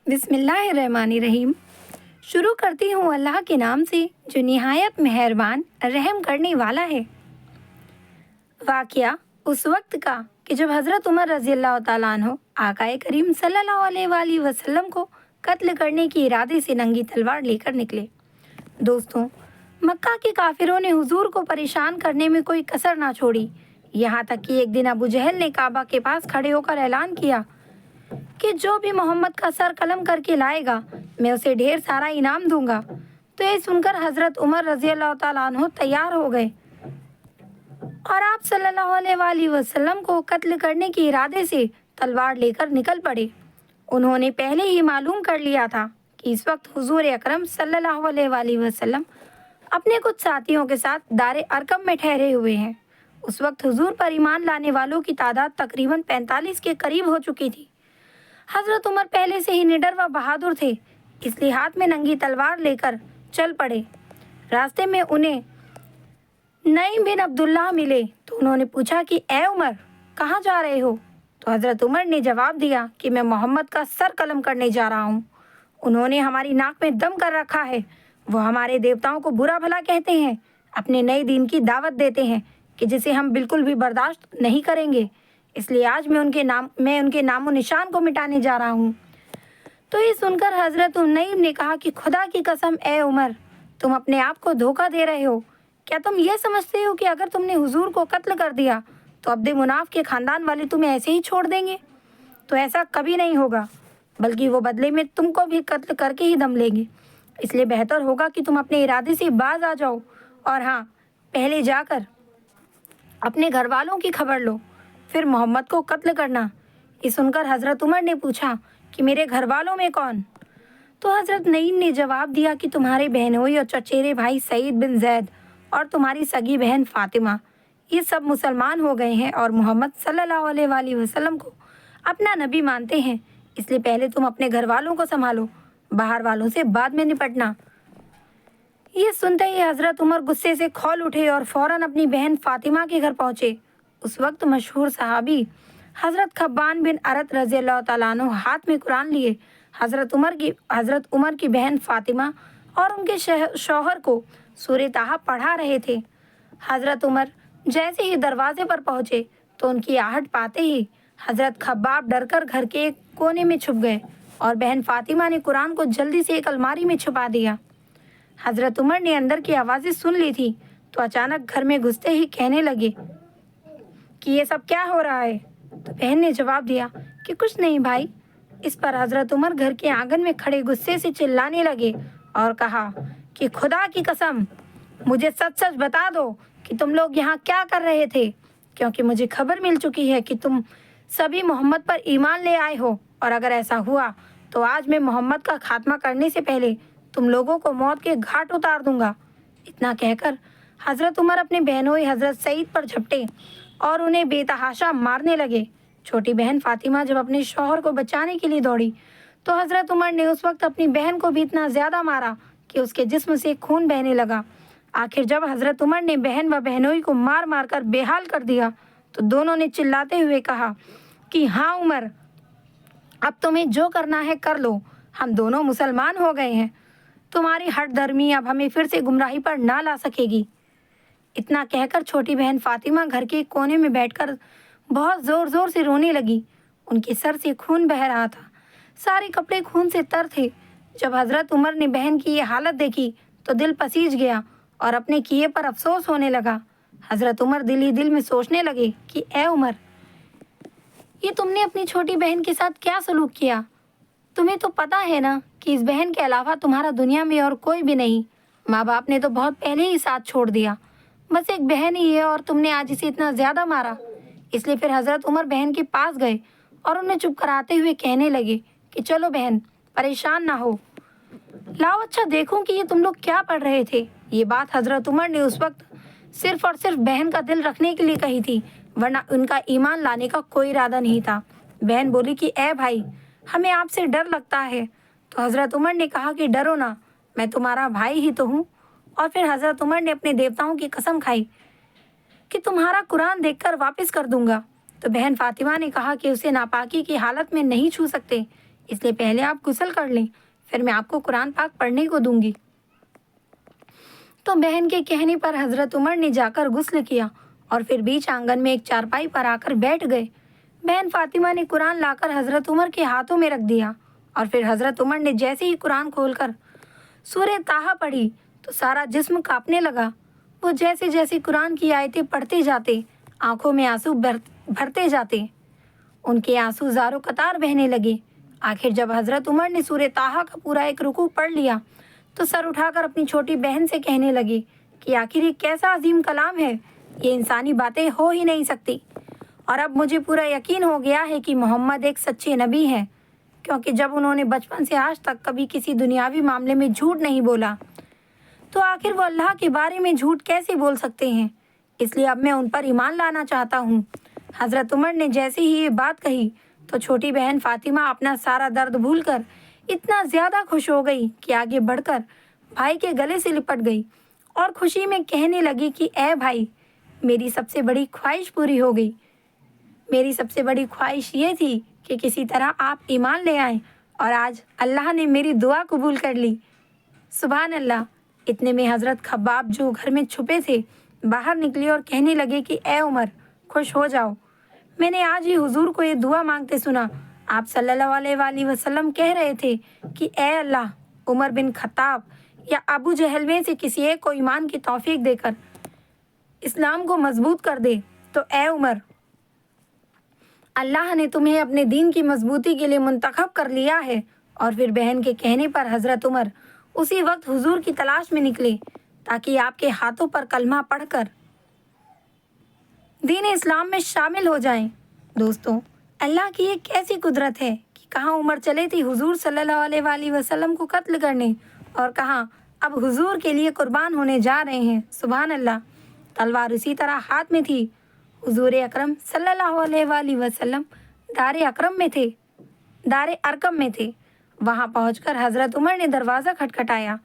बिस्मिल्लाहिर्रहमानिर्रहीम। शुरू करती हूँ अल्लाह के नाम से जो निहायत मेहरबान रहम करने वाला है। वाक़या उस वक्त का कि जब हज़रत उमर रज़ी अल्लाह तआला अन्हो आकाए करीम सल्लल्लाहु अलैहि वसल्लम को कत्ल करने के इरादे से नंगी तलवार लेकर निकले। दोस्तों, मक्का के काफिरों ने हुजूर को परेशान करने में कोई कसर ना छोड़ी। यहाँ तक कि एक दिन अबू जहल ने काबा के पास खड़े होकर ऐलान किया कि जो भी मोहम्मद का सर कलम करके लाएगा मैं उसे ढेर सारा इनाम दूंगा। तो ये सुनकर हज़रत उमर रज़ी अल्लाह तआला अन्हो तैयार हो गए और आप सल्लल्लाहु अलैहि वसल्लम को कत्ल करने के इरादे से तलवार लेकर निकल पड़े। उन्होंने पहले ही मालूम कर लिया था कि इस वक्त हुजूर अकरम सल्लल्लाहु अलैहि वसल्लम अपने कुछ साथियों के साथ दारे अरकम में ठहरे हुए हैं। उस वक्त हुजूर पर ईमान लाने वालों की तादाद तकरीबन 45 के करीब हो चुकी थी। हज़रत उमर पहले से ही निडर व बहादुर थे, इसलिए हाथ में नंगी तलवार लेकर चल पड़े। रास्ते में उन्हें नईम बिन अब्दुल्लाह मिले तो उन्होंने पूछा कि ए उमर, कहाँ जा रहे हो? तो हज़रत उमर ने जवाब दिया कि मैं मोहम्मद का सर कलम करने जा रहा हूँ। उन्होंने हमारी नाक में दम कर रखा है। वो हमारे देवताओं को बुरा भला कहते हैं, अपने नए दीन की दावत देते हैं कि जिसे हम बिल्कुल भी बर्दाश्त नहीं करेंगे। इसलिए आज मैं उनके नामो निशान को मिटाने जा रहा हूँ। तो ये सुनकर हज़रत नईम ने कहा कि खुदा की कसम ए उमर, तुम अपने आप को धोखा दे रहे हो। क्या तुम ये समझते हो कि अगर तुमने हुजूर को कत्ल कर दिया तो अब्दे मुनाफ के ख़ानदान वाले तुम्हें ऐसे ही छोड़ देंगे? तो ऐसा कभी नहीं होगा, बल्कि वो बदले में तुमको भी कत्ल करके ही दम लेंगे। इसलिए बेहतर होगा कि तुम अपने इरादे से बाज आ जाओ और हाँ, पहले जाकर अपने घर वालों की खबर लो, फिर मोहम्मद को कत्ल करना। ये सुनकर हज़रत उमर ने पूछा कि मेरे घर वालों में कौन? तो हज़रत नईम ने जवाब दिया कि तुम्हारे बहनोई और चचेरे भाई सईद बिन जैद और तुम्हारी सगी बहन फातिमा, ये सब मुसलमान हो गए हैं और मोहम्मद सल्लल्लाहु अलैहि वसल्लम को अपना नबी मानते हैं। इसलिए पहले तुम अपने घर वालों को संभालो, बाहर वालों से बाद में निपटना। ये सुनते ही हज़रत उमर गुस्से से खौल उठे और फौरन अपनी बहन फातिमा के घर पहुँचे। उस वक्त मशहूर सहाबी हज़रत खब्बान बिन अरत रज़ी अल्लाह तआला अन्हु हाथ में कुरान लिए हज़रत उमर की बहन फातिमा और उनके शौहर को सूरह ताहा पढ़ा रहे थे। हज़रत उमर जैसे ही दरवाजे पर पहुँचे तो उनकी आहट पाते ही हज़रत खब्बाब डरकर घर के एक कोने में छुप गए और बहन फातिमा ने कुरान को जल्दी से एक अलमारी में छुपा दिया। हज़रत उमर ने अंदर की आवाज़ें सुन ली थी तो अचानक घर में घुसते ही कहने लगे कि ये सब क्या हो रहा है? तो बहन ने जवाब दिया कि कुछ नहीं भाई। इस पर हज़रत उमर घर के आंगन में खड़े गुस्से से चिल्लाने लगे और कहा कि खुदा की कसम, मुझे सच सच बता दो कि तुम लोग यहाँ क्या कर रहे थे, क्योंकि मुझे खबर मिल चुकी है कि तुम सभी मोहम्मद पर ईमान ले आए हो और अगर ऐसा हुआ तो आज मैं मोहम्मद का खात्मा करने से पहले तुम लोगों को मौत के घाट उतार दूंगा। इतना कहकर हज़रत उमर अपने बहनोई हज़रत सईद पर झपटे और उन्हें बेतहाशा मारने लगे। छोटी बहन फातिमा जब अपने शौहर को बचाने के लिए दौड़ी तो हज़रत उमर ने उस वक्त अपनी बहन को भी इतना ज़्यादा मारा कि उसके जिस्म से खून बहने लगा। आखिर जब हज़रत उमर ने बहन व बहनोई को मार मार कर बेहाल कर दिया तो दोनों ने चिल्लाते हुए कहा कि हाँ उमर, अब तुम्हें जो करना है कर लो, हम दोनों मुसलमान हो गए हैं। तुम्हारी हट धर्मी अब हमें फिर से गुमराही पर ना ला सकेगी। इतना कहकर छोटी बहन फातिमा घर के कोने में बैठकर बहुत ज़ोर ज़ोर से रोने लगी। उनके सर से खून बह रहा था, सारे कपड़े खून से तर थे। जब हज़रत उमर ने बहन की ये हालत देखी तो दिल पसीज गया और अपने किए पर अफसोस होने लगा। हज़रत उमर दिल ही दिल में सोचने लगे कि ए उमर, ये तुमने अपनी छोटी बहन के साथ क्या सलूक किया? तुम्हें तो पता है ना कि इस बहन के अलावा तुम्हारा दुनिया में और कोई भी नहीं। माँ बाप ने तो बहुत पहले ही साथ छोड़ दिया, बस एक बहन ही है और तुमने आज इसे इतना ज़्यादा मारा। इसलिए फिर हज़रत उमर बहन के पास गए और उन्हें चुप कराते हुए कहने लगे कि चलो बहन, परेशान ना हो, लाओ अच्छा देखूं कि ये तुम लोग क्या पढ़ रहे थे। ये बात हज़रत उमर ने उस वक्त सिर्फ और सिर्फ बहन का दिल रखने के लिए कही थी, वरना उनका ईमान लाने का कोई इरादा नहीं था। बहन बोली कि ए भाई, हमें आपसे डर लगता है। तो हज़रत उमर ने कहा कि डरो ना, मैं तुम्हारा भाई ही तो हूँ। और फिर हज़रत उमर ने अपने देवताओं की कसम खाई कि तुम्हारा कुरान देखकर वापस कर दूंगा। तो बहन फातिमा ने कहा कि उसे नापाकी की हालत में नहीं छू सकते, इसलिए पहले आप गुस्ल कर लें, फिर मैं आपको कुरान पाक पढ़ने को दूंगी। तो बहन के कहने पर हज़रत उमर ने जाकर गुस्ल किया और फिर बीच आंगन में एक चारपाई पर आकर बैठ गए। बहन फातिमा ने कुरान लाकर हज़रत उमर के हाथों में रख दिया और फिर हज़रत उमर ने जैसे ही कुरान खोलकर सूरह ताहा पढ़ी तो सारा जिस्म कांपने लगा। वो जैसे जैसे कुरान की आयतें पढ़ते जाते, आंखों में आंसू भरते जाते, उनके आंसू ज़ारो कतार बहने लगे। आखिर जब हज़रत उमर ने सूरह ताहा का पूरा एक रुकू पढ़ लिया तो सर उठाकर अपनी छोटी बहन से कहने लगे कि आखिर ये कैसा अजीम कलाम है, ये इंसानी बातें हो ही नहीं सकती। और अब मुझे पूरा यकीन हो गया है कि मोहम्मद एक सच्चे नबी हैं, क्योंकि जब उन्होंने बचपन से आज तक कभी किसी दुनियावी मामले में झूठ नहीं बोला, तो आखिर वो अल्लाह के बारे में झूठ कैसे बोल सकते हैं। इसलिए अब मैं उन पर ईमान लाना चाहता हूँ। हज़रत उमर ने जैसे ही ये बात कही तो छोटी बहन फातिमा अपना सारा दर्द भूलकर इतना ज़्यादा खुश हो गई कि आगे बढ़कर भाई के गले से लिपट गई और खुशी में कहने लगी कि ए भाई, मेरी सबसे बड़ी ख्वाहिश पूरी हो गई। मेरी सबसे बड़ी ख्वाहिश ये थी कि किसी तरह आप ईमान ले आएं और आज अल्लाह ने मेरी दुआ कबूल कर ली। सुभान अल्लाह। इतने में हज़रत खब्बाब जो घर में छुपे थे बाहर निकले और कहने लगे कि ए उमर, खुश हो जाओ, मैंने आज ही हुजूर को ये दुआ मांगते सुना। आप सल्लल्लाहु अलैहि वसल्लम कह रहे थे कि ए अल्लाह, उमर बिन खत्ताब या अबू जहल में से किसी एक को ईमान की तौफीक देकर इस्लाम को मजबूत कर दे। तो ए उमर, अल्लाह ने तुम्हें अपने दीन की मजबूती के लिए मुंतखब कर लिया है। और फिर बहन के कहने पर हज़रत उमर उसी वक्त हुजूर की तलाश में निकले ताकि आपके हाथों पर कलमा पढ़कर दीन इस्लाम में शामिल हो जाएं। दोस्तों, अल्लाह की एक ऐसी कुदरत है कि कहाँ उमर चले थे हुजूर सल्लल्लाहु अलैहि वसल्लम को कत्ल करने और कहाँ अब हुजूर के लिए कुर्बान होने जा रहे हैं। सुभान अल्लाह। तलवार उसी तरह हाथ में थी। हुजूर अकरम सल्लल्लाहु अलैहि वसल्लम दारे अरकम में थे। वहां पहुंचकर हज़रत उमर ने दरवाज़ा खटखटाया।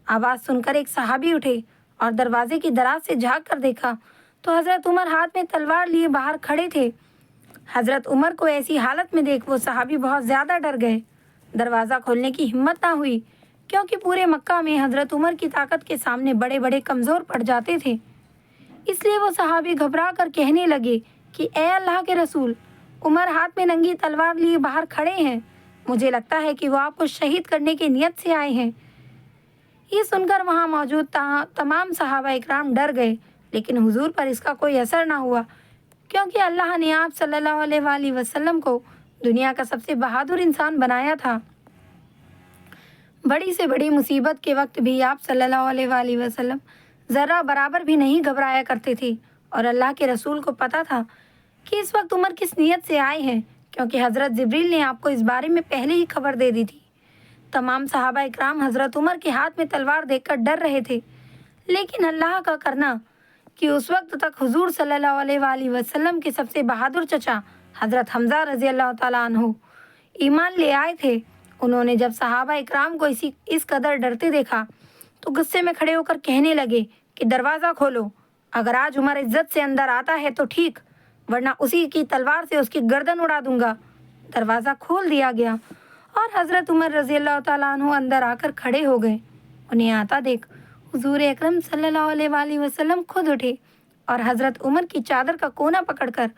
आवाज़ सुनकर एक सहाबी उठे और दरवाजे की दराज से झाँक कर देखा तो हज़रत उमर हाथ में तलवार लिए बाहर खड़े थे। हज़रत उमर को ऐसी हालत में देख वो सहाबी बहुत ज़्यादा डर गए। दरवाज़ा खोलने की हिम्मत ना हुई, क्योंकि पूरे मक्का में हज़रत उमर की ताकत के सामने बड़े बड़े कमज़ोर पड़ जाते थे। इसलिए वो सहाबी घबरा कर कहने लगे कि ए अल्लाह के रसूल, उमर हाथ में नंगी तलवार लिए बाहर खड़े हैं। मुझे लगता है कि वो आपको शहीद करने की नियत से आए हैं। ये सुनकर वहाँ मौजूद तमाम सहाबा इकराम डर गए, लेकिन हुजूर पर इसका कोई असर ना हुआ, क्योंकि अल्लाह ने आप सल्लल्लाहु अलैहि वसल्लम को दुनिया का सबसे बहादुर इंसान बनाया था। बड़ी से बड़ी मुसीबत के वक्त भी आप सल्लल्लाहु अलैहि वसल्लम ज़रा बराबर भी नहीं घबराया करते थे और अल्लाह के रसूल को पता था कि इस वक्त उमर किस नीयत से आए हैं, क्योंकि हज़रत जिब्रील ने आपको इस बारे में पहले ही खबर दे दी थी। तमाम सहाबा इकराम हज़रत उमर के हाथ में तलवार देखकर डर रहे थे, लेकिन अल्लाह का करना कि उस वक्त तक हुजूर सल्लल्लाहु अलैहि वसल्लम के सबसे बहादुर चचा हज़रत हमज़ा रज़ी अल्लाह ताला अन्हु ईमान ले आए थे। उन्होंने जब सहाबा इकराम को इस कदर डरते देखा तो गुस्से में खड़े होकर कहने लगे कि दरवाज़ा खोलो। अगर आज उमर इज्जत से अंदर आता है तो ठीक, वरना उसी की तलवार से उसकी गर्दन उड़ा दूंगा। दरवाज़ा खोल दिया गया और हज़रत उमर रज़ी अल्लाह ताला अन्हु अंदर आकर खड़े हो गए। उन्हें आता देख हुजूर अकरम सल्लल्लाहु अलैहि वसल्लम खुद उठे और हज़रत उमर की चादर का कोना पकड़कर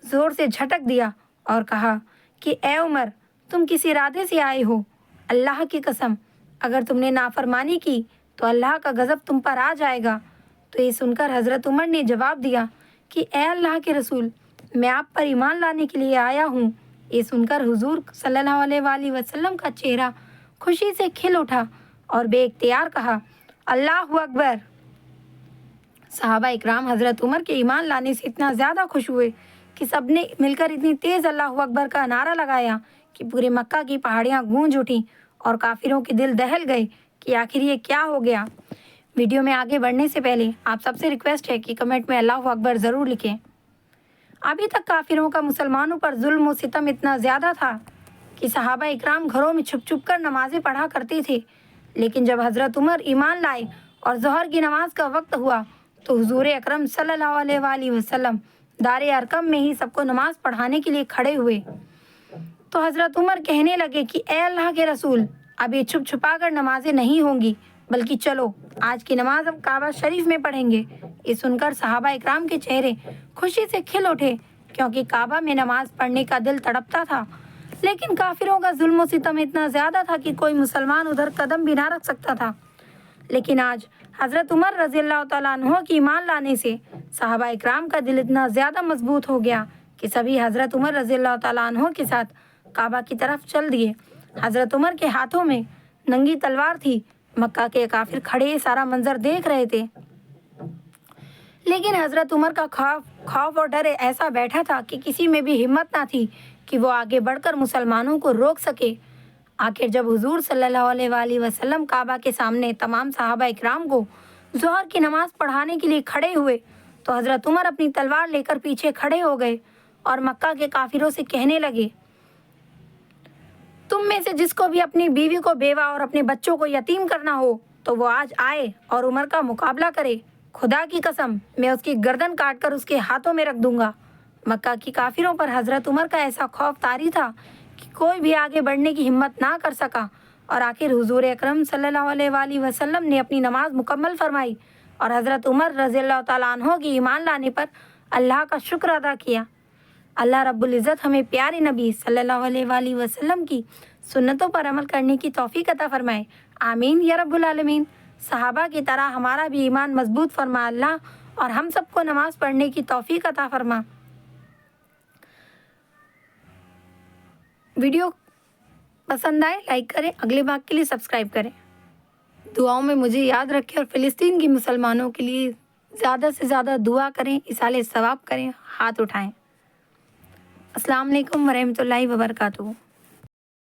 ज़ोर से झटक दिया और कहा कि ए उमर, तुम किस इरादे से आए हो? अल्लाह की कसम, अगर तुमने नाफरमानी की तो अल्लाह का गज़ब तुम पर आ जाएगा। तो ये सुनकर हज़रत उमर ने जवाब दिया कि ए अल्लाह के रसूल, मैं आप पर ईमान लाने के लिए आया हूँ। ये सुनकर हुजूर सल्लल्लाहु अलैहि वसल्लम का चेहरा खुशी से खिल उठा और बेइख्तियार कहा, अल्लाहु अकबर। सहाबा इकराम हज़रत उमर के ईमान लाने से इतना ज़्यादा खुश हुए कि सबने मिलकर इतनी तेज़ अल्लाहु अकबर का नारा लगाया कि पूरे मक्का की पहाड़ियाँ गूंज उठीं और काफिरों के दिल दहल गए कि आखिर ये क्या हो गया। वीडियो में आगे बढ़ने से पहले आप सबसे रिक्वेस्ट है कि कमेंट में अल्लाहु अकबर ज़रूर लिखें। अभी तक काफिरों का मुसलमानों पर जुल्म व सितम इतना ज़्यादा था कि सहाबा इकराम घरों में छुप छुप कर नमाज़ें पढ़ा करते थे, लेकिन जब हज़रत उमर ईमान लाए और ज़ोहर की नमाज का वक्त हुआ तो हुजूर अकरम सल्लल्लाहु अलैहि वसल्लम दारे अरकम में ही सबको नमाज पढ़ाने के लिए खड़े हुए। तो हज़रत उमर कहने लगे कि ए अल्लाह के रसूल, अब ये छुप छुपा कर नमाजें नहीं होंगी, बल्कि चलो आज की नमाज हम काबा शरीफ में पढ़ेंगे। ये सुनकर सहाबा इकराम के चेहरे खुशी से खिल उठे, क्योंकि काबा में नमाज पढ़ने का दिल तड़पता था। लेकिन काफिरों का जुल्म सितम इतना ज़्यादा था कि कोई मुसलमान उधर कदम भी ना रख सकता था। लेकिन आज हज़रत उमर रज़ी अल्लाह तआला अन्हो की ईमान लाने से सहाबा इकराम का दिल इतना ज़्यादा मजबूत हो गया कि सभी हज़रत उमर रज़ी अल्लाह तआला अन्हो के साथ काबा की तरफ चल दिए। हज़रत उमर के हाथों में नंगी तलवार थी। मक्का के काफिर खड़े सारा मंजर देख रहे थे, लेकिन हज़रत उमर का खौफ और डर ऐसा बैठा था कि किसी में भी हिम्मत ना थी कि वो आगे बढ़कर मुसलमानों को रोक सके। आखिर जब हुजूर सल्लल्लाहु अलैहि वसल्लम काबा के सामने तमाम सहाबा इकराम को ज़ोहर की नमाज़ पढ़ाने के लिए खड़े हुए, तो हज़रत उमर अपनी तलवार लेकर पीछे खड़े हो गए और मक्का के काफिरों से कहने लगे, तुम में से जिसको भी अपनी बीवी को बेवा और अपने बच्चों को यतीम करना हो तो वो आज आए और उमर का मुकाबला करे। खुदा की कसम, मैं उसकी गर्दन काटकर उसके हाथों में रख दूंगा। मक्का की काफिरों पर हज़रत उमर का ऐसा खौफ तारी था कि कोई भी आगे बढ़ने की हिम्मत ना कर सका। और आखिर हुजूर अकरम सल्लल्लाहु अलैहि वसल्लम ने अपनी नमाज मुकम्मल फरमाई और हज़रत उमर रज़ी अल्लाह तआला अन्हो की ईमान लाने पर अल्लाह का शुक्र अदा किया। अल्लाह रब्बुल इज़्ज़त हमें प्यारे नबी सल्लल्लाहु अलैहि वसल्लम की सुन्नतों पर अमल करने की तौफीक अता फरमाए। आमीन या रब्बुल आलमीन। सहाबा की तरह हमारा भी ईमान मजबूत फरमा अल्लाह, और हम सबको नमाज पढ़ने की तौफीक अता फरमा। वीडियो पसंद आए लाइक करें, अगले भाग के लिए सब्सक्राइब करें। दुआओं में मुझे याद रखें और फ़िलिस्तीन के मुसलमानों के लिए ज़्यादा से ज़्यादा दुआ करें, इसाले सवाब करें, हाथ उठाएं। अस्सलाम वालेकुम वरहमतुल्लाहि वबरकातुहू।